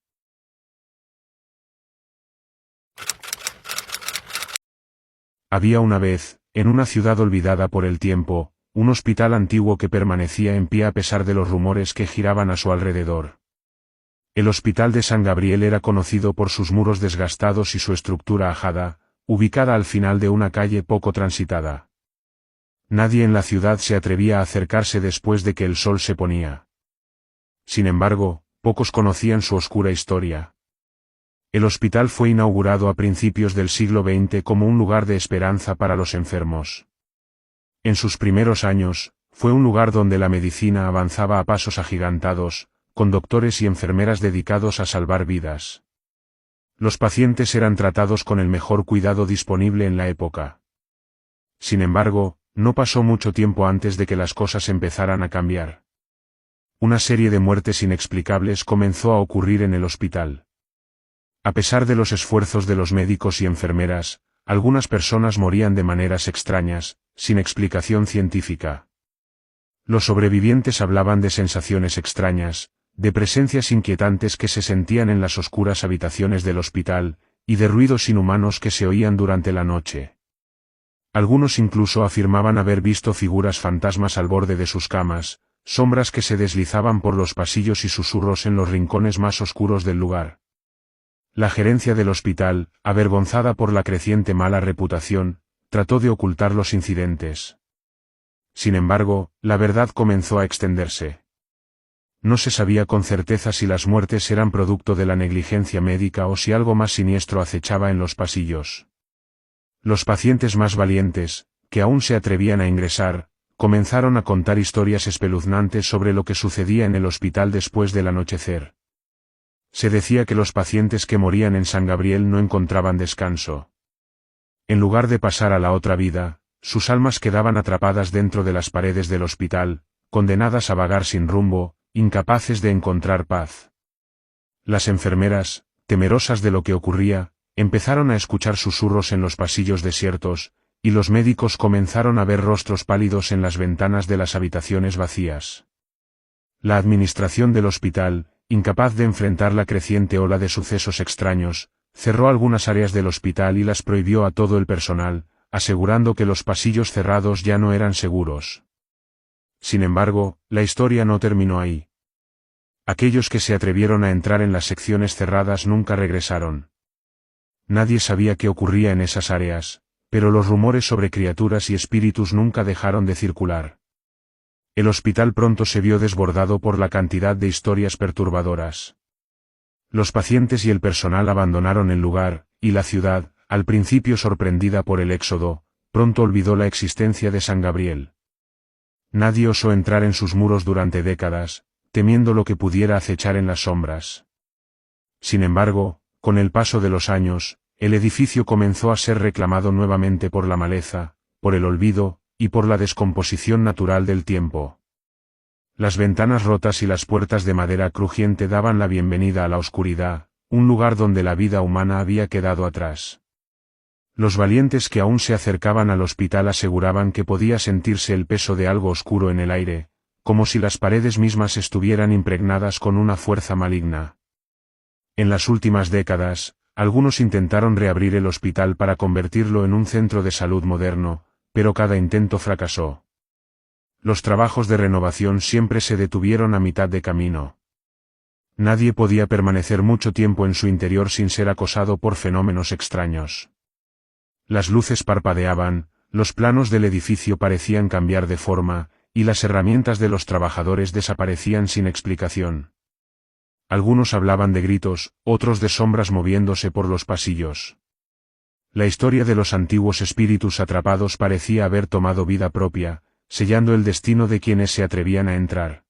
Había una vez, en una ciudad olvidada por el tiempo, un hospital antiguo que permanecía en pie a pesar de los rumores que giraban a su alrededor. El Hospital de San Gabriel era conocido por sus muros desgastados y su estructura ajada, ubicada al final de una calle poco transitada. Nadie en la ciudad se atrevía a acercarse después de que el sol se ponía. Sin embargo, pocos conocían su oscura historia. El hospital fue inaugurado a principios del siglo XX como un lugar de esperanza para los enfermos. En sus primeros años, fue un lugar donde la medicina avanzaba a pasos agigantados, con doctores y enfermeras dedicados a salvar vidas. Los pacientes eran tratados con el mejor cuidado disponible en la época. Sin embargo, no pasó mucho tiempo antes de que las cosas empezaran a cambiar. Una serie de muertes inexplicables comenzó a ocurrir en el hospital. A pesar de los esfuerzos de los médicos y enfermeras, algunas personas morían de maneras extrañas, sin explicación científica. Los sobrevivientes hablaban de sensaciones extrañas, de presencias inquietantes que se sentían en las oscuras habitaciones del hospital, y de ruidos inhumanos que se oían durante la noche. Algunos incluso afirmaban haber visto figuras fantasmas al borde de sus camas, sombras que se deslizaban por los pasillos y susurros en los rincones más oscuros del lugar. La gerencia del hospital, avergonzada por la creciente mala reputación, trató de ocultar los incidentes. Sin embargo, la verdad comenzó a extenderse. No se sabía con certeza si las muertes eran producto de la negligencia médica o si algo más siniestro acechaba en los pasillos. Los pacientes más valientes, que aún se atrevían a ingresar, comenzaron a contar historias espeluznantes sobre lo que sucedía en el hospital después del anochecer. Se decía que los pacientes que morían en San Gabriel no encontraban descanso. En lugar de pasar a la otra vida, sus almas quedaban atrapadas dentro de las paredes del hospital, condenadas a vagar sin rumbo, incapaces de encontrar paz. Las enfermeras, temerosas de lo que ocurría, empezaron a escuchar susurros en los pasillos desiertos, y los médicos comenzaron a ver rostros pálidos en las ventanas de las habitaciones vacías. La administración del hospital, incapaz de enfrentar la creciente ola de sucesos extraños, cerró algunas áreas del hospital y las prohibió a todo el personal, asegurando que los pasillos cerrados ya no eran seguros. Sin embargo, la historia no terminó ahí. Aquellos que se atrevieron a entrar en las secciones cerradas nunca regresaron. Nadie sabía qué ocurría en esas áreas, pero los rumores sobre criaturas y espíritus nunca dejaron de circular. El hospital pronto se vio desbordado por la cantidad de historias perturbadoras. Los pacientes y el personal abandonaron el lugar, y la ciudad, al principio sorprendida por el éxodo, pronto olvidó la existencia de San Gabriel. Nadie osó entrar en sus muros durante décadas, temiendo lo que pudiera acechar en las sombras. Sin embargo, con el paso de los años, el edificio comenzó a ser reclamado nuevamente por la maleza, por el olvido, y por la descomposición natural del tiempo. Las ventanas rotas y las puertas de madera crujiente daban la bienvenida a la oscuridad, un lugar donde la vida humana había quedado atrás. Los valientes que aún se acercaban al hospital aseguraban que podía sentirse el peso de algo oscuro en el aire, como si las paredes mismas estuvieran impregnadas con una fuerza maligna. En las últimas décadas, algunos intentaron reabrir el hospital para convertirlo en un centro de salud moderno, pero cada intento fracasó. Los trabajos de renovación siempre se detuvieron a mitad de camino. Nadie podía permanecer mucho tiempo en su interior sin ser acosado por fenómenos extraños. Las luces parpadeaban, los planos del edificio parecían cambiar de forma, y las herramientas de los trabajadores desaparecían sin explicación. Algunos hablaban de gritos, otros de sombras moviéndose por los pasillos. La historia de los antiguos espíritus atrapados parecía haber tomado vida propia, sellando el destino de quienes se atrevían a entrar.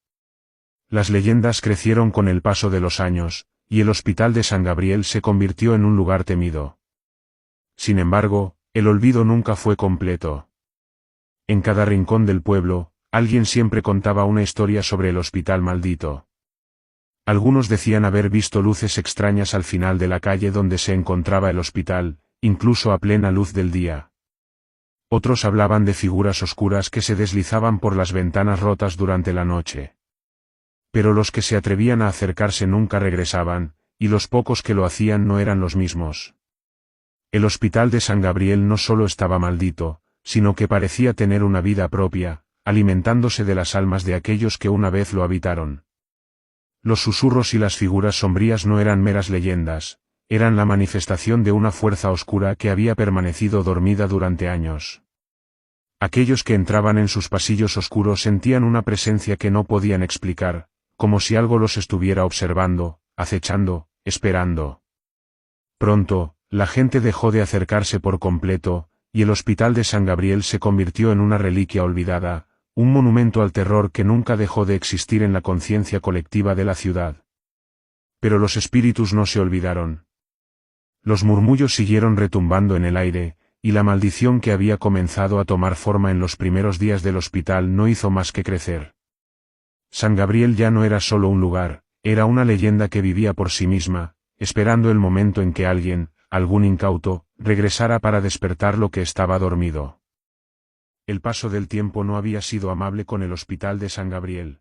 Las leyendas crecieron con el paso de los años, y el Hospital de San Gabriel se convirtió en un lugar temido. Sin embargo, el olvido nunca fue completo. En cada rincón del pueblo, alguien siempre contaba una historia sobre el hospital maldito. Algunos decían haber visto luces extrañas al final de la calle donde se encontraba el hospital, incluso a plena luz del día. Otros hablaban de figuras oscuras que se deslizaban por las ventanas rotas durante la noche. Pero los que se atrevían a acercarse nunca regresaban, y los pocos que lo hacían no eran los mismos. El Hospital de San Gabriel no solo estaba maldito, sino que parecía tener una vida propia, alimentándose de las almas de aquellos que una vez lo habitaron. Los susurros y las figuras sombrías no eran meras leyendas, eran la manifestación de una fuerza oscura que había permanecido dormida durante años. Aquellos que entraban en sus pasillos oscuros sentían una presencia que no podían explicar, como si algo los estuviera observando, acechando, esperando. Pronto, la gente dejó de acercarse por completo, y el Hospital de San Gabriel se convirtió en una reliquia olvidada, un monumento al terror que nunca dejó de existir en la conciencia colectiva de la ciudad. Pero los espíritus no se olvidaron. Los murmullos siguieron retumbando en el aire, y la maldición que había comenzado a tomar forma en los primeros días del hospital no hizo más que crecer. San Gabriel ya no era solo un lugar, era una leyenda que vivía por sí misma, esperando el momento en que alguien, algún incauto, regresara para despertar lo que estaba dormido. El paso del tiempo no había sido amable con el Hospital de San Gabriel.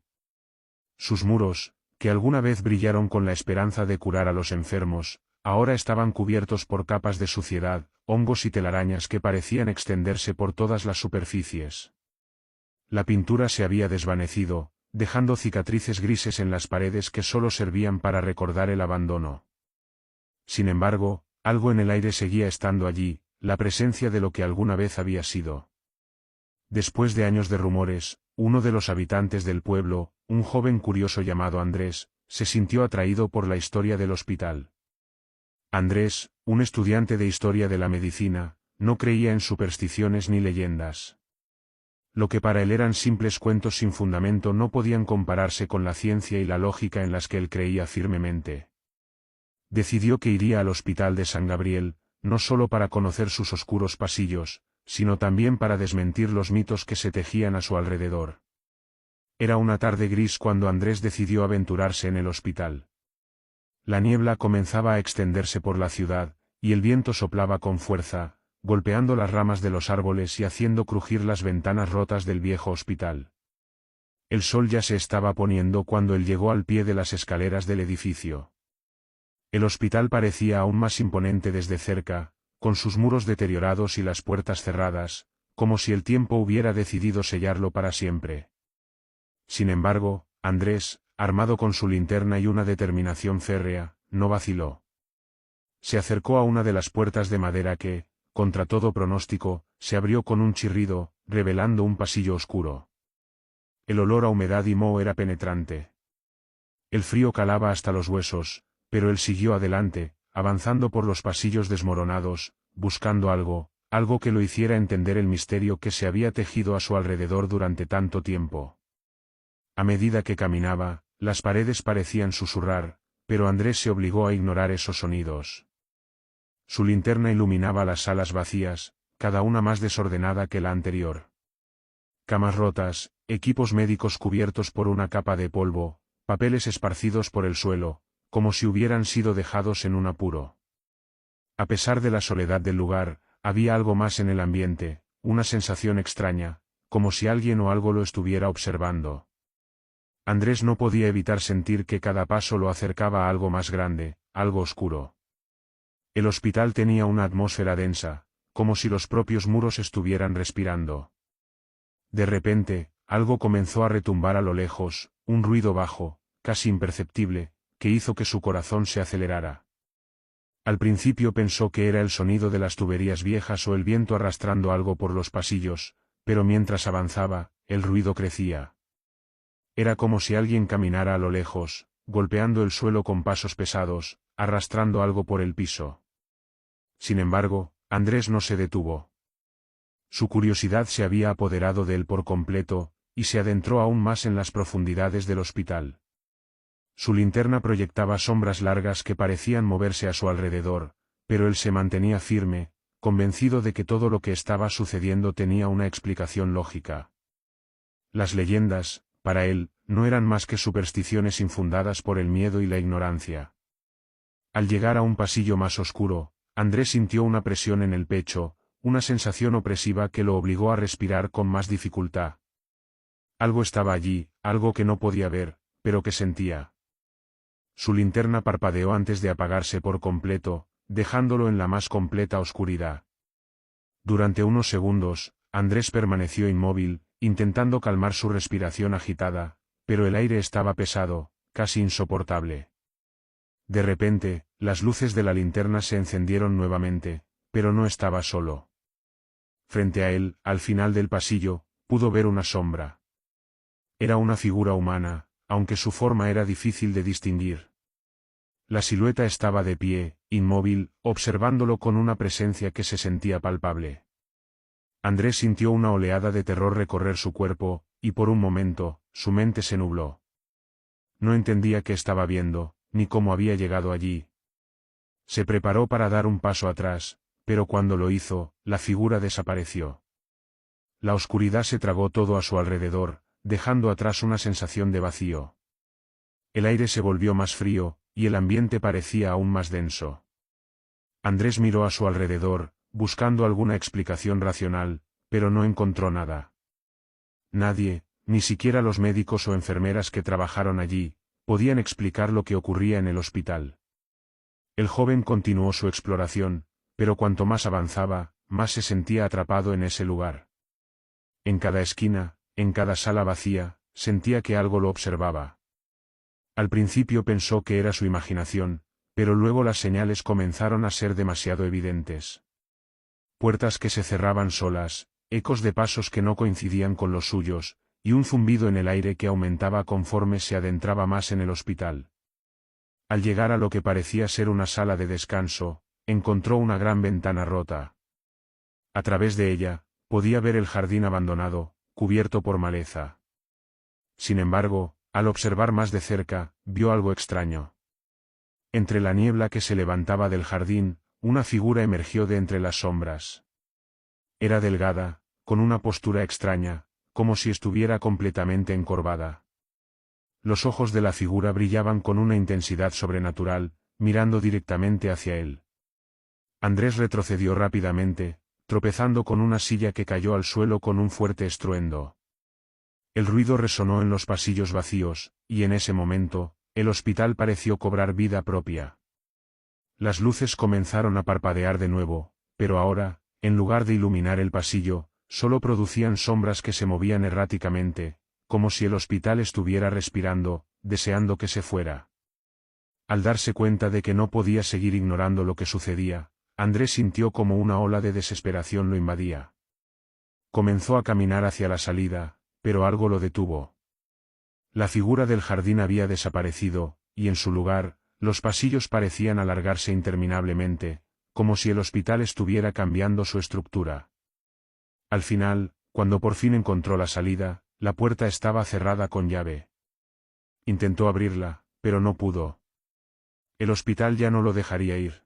Sus muros, que alguna vez brillaron con la esperanza de curar a los enfermos, ahora estaban cubiertos por capas de suciedad, hongos y telarañas que parecían extenderse por todas las superficies. La pintura se había desvanecido, dejando cicatrices grises en las paredes que solo servían para recordar el abandono. Sin embargo, algo en el aire seguía estando allí, la presencia de lo que alguna vez había sido. Después de años de rumores, uno de los habitantes del pueblo, un joven curioso llamado Andrés, se sintió atraído por la historia del hospital. Andrés, un estudiante de historia de la medicina, no creía en supersticiones ni leyendas. Lo que para él eran simples cuentos sin fundamento no podían compararse con la ciencia y la lógica en las que él creía firmemente. Decidió que iría al Hospital de San Gabriel, no solo para conocer sus oscuros pasillos, sino también para desmentir los mitos que se tejían a su alrededor. Era una tarde gris cuando Andrés decidió aventurarse en el hospital. La niebla comenzaba a extenderse por la ciudad, y el viento soplaba con fuerza, golpeando las ramas de los árboles y haciendo crujir las ventanas rotas del viejo hospital. El sol ya se estaba poniendo cuando él llegó al pie de las escaleras del edificio. El hospital parecía aún más imponente desde cerca, con sus muros deteriorados y las puertas cerradas, como si el tiempo hubiera decidido sellarlo para siempre. Sin embargo, Andrés, armado con su linterna y una determinación férrea, no vaciló. Se acercó a una de las puertas de madera que, contra todo pronóstico, se abrió con un chirrido, revelando un pasillo oscuro. El olor a humedad y moho era penetrante. El frío calaba hasta los huesos, pero él siguió adelante, avanzando por los pasillos desmoronados, buscando algo que lo hiciera entender el misterio que se había tejido a su alrededor durante tanto tiempo. A medida que caminaba, las paredes parecían susurrar, pero Andrés se obligó a ignorar esos sonidos. Su linterna iluminaba las salas vacías, cada una más desordenada que la anterior. Camas rotas, equipos médicos cubiertos por una capa de polvo, papeles esparcidos por el suelo, como si hubieran sido dejados en un apuro. A pesar de la soledad del lugar, había algo más en el ambiente, una sensación extraña, como si alguien o algo lo estuviera observando. Andrés no podía evitar sentir que cada paso lo acercaba a algo más grande, algo oscuro. El hospital tenía una atmósfera densa, como si los propios muros estuvieran respirando. De repente, algo comenzó a retumbar a lo lejos, un ruido bajo, casi imperceptible, que hizo que su corazón se acelerara. Al principio pensó que era el sonido de las tuberías viejas o el viento arrastrando algo por los pasillos, pero mientras avanzaba, el ruido crecía. Era como si alguien caminara a lo lejos, golpeando el suelo con pasos pesados, arrastrando algo por el piso. Sin embargo, Andrés no se detuvo. Su curiosidad se había apoderado de él por completo, y se adentró aún más en las profundidades del hospital. Su linterna proyectaba sombras largas que parecían moverse a su alrededor, pero él se mantenía firme, convencido de que todo lo que estaba sucediendo tenía una explicación lógica. Las leyendas, para él, no eran más que supersticiones infundadas por el miedo y la ignorancia. Al llegar a un pasillo más oscuro, Andrés sintió una presión en el pecho, una sensación opresiva que lo obligó a respirar con más dificultad. Algo estaba allí, algo que no podía ver, pero que sentía. Su linterna parpadeó antes de apagarse por completo, dejándolo en la más completa oscuridad. Durante unos segundos, Andrés permaneció inmóvil, intentando calmar su respiración agitada, pero el aire estaba pesado, casi insoportable. De repente, las luces de la linterna se encendieron nuevamente, pero no estaba solo. Frente a él, al final del pasillo, pudo ver una sombra. Era una figura humana, aunque su forma era difícil de distinguir. La silueta estaba de pie, inmóvil, observándolo con una presencia que se sentía palpable. Andrés sintió una oleada de terror recorrer su cuerpo, y por un momento, su mente se nubló. No entendía qué estaba viendo, ni cómo había llegado allí. Se preparó para dar un paso atrás, pero cuando lo hizo, la figura desapareció. La oscuridad se tragó todo a su alrededor, dejando atrás una sensación de vacío. El aire se volvió más frío, y el ambiente parecía aún más denso. Andrés miró a su alrededor, buscando alguna explicación racional, pero no encontró nada. Nadie, ni siquiera los médicos o enfermeras que trabajaron allí, podían explicar lo que ocurría en el hospital. El joven continuó su exploración, pero cuanto más avanzaba, más se sentía atrapado en ese lugar. En cada esquina, en cada sala vacía, sentía que algo lo observaba. Al principio pensó que era su imaginación, pero luego las señales comenzaron a ser demasiado evidentes. Puertas que se cerraban solas, ecos de pasos que no coincidían con los suyos, y un zumbido en el aire que aumentaba conforme se adentraba más en el hospital. Al llegar a lo que parecía ser una sala de descanso, encontró una gran ventana rota. A través de ella, podía ver el jardín abandonado, cubierto por maleza. Sin embargo, al observar más de cerca, vio algo extraño. Entre la niebla que se levantaba del jardín, una figura emergió de entre las sombras. Era delgada, con una postura extraña, como si estuviera completamente encorvada. Los ojos de la figura brillaban con una intensidad sobrenatural, mirando directamente hacia él. Andrés retrocedió rápidamente, tropezando con una silla que cayó al suelo con un fuerte estruendo. El ruido resonó en los pasillos vacíos, y en ese momento, el hospital pareció cobrar vida propia. Las luces comenzaron a parpadear de nuevo, pero ahora, en lugar de iluminar el pasillo, solo producían sombras que se movían erráticamente, como si el hospital estuviera respirando, deseando que se fuera. Al darse cuenta de que no podía seguir ignorando lo que sucedía, Andrés sintió como una ola de desesperación lo invadía. Comenzó a caminar hacia la salida, pero algo lo detuvo. La figura del jardín había desaparecido, y en su lugar, los pasillos parecían alargarse interminablemente, como si el hospital estuviera cambiando su estructura. Al final, cuando por fin encontró la salida, la puerta estaba cerrada con llave. Intentó abrirla, pero no pudo. El hospital ya no lo dejaría ir.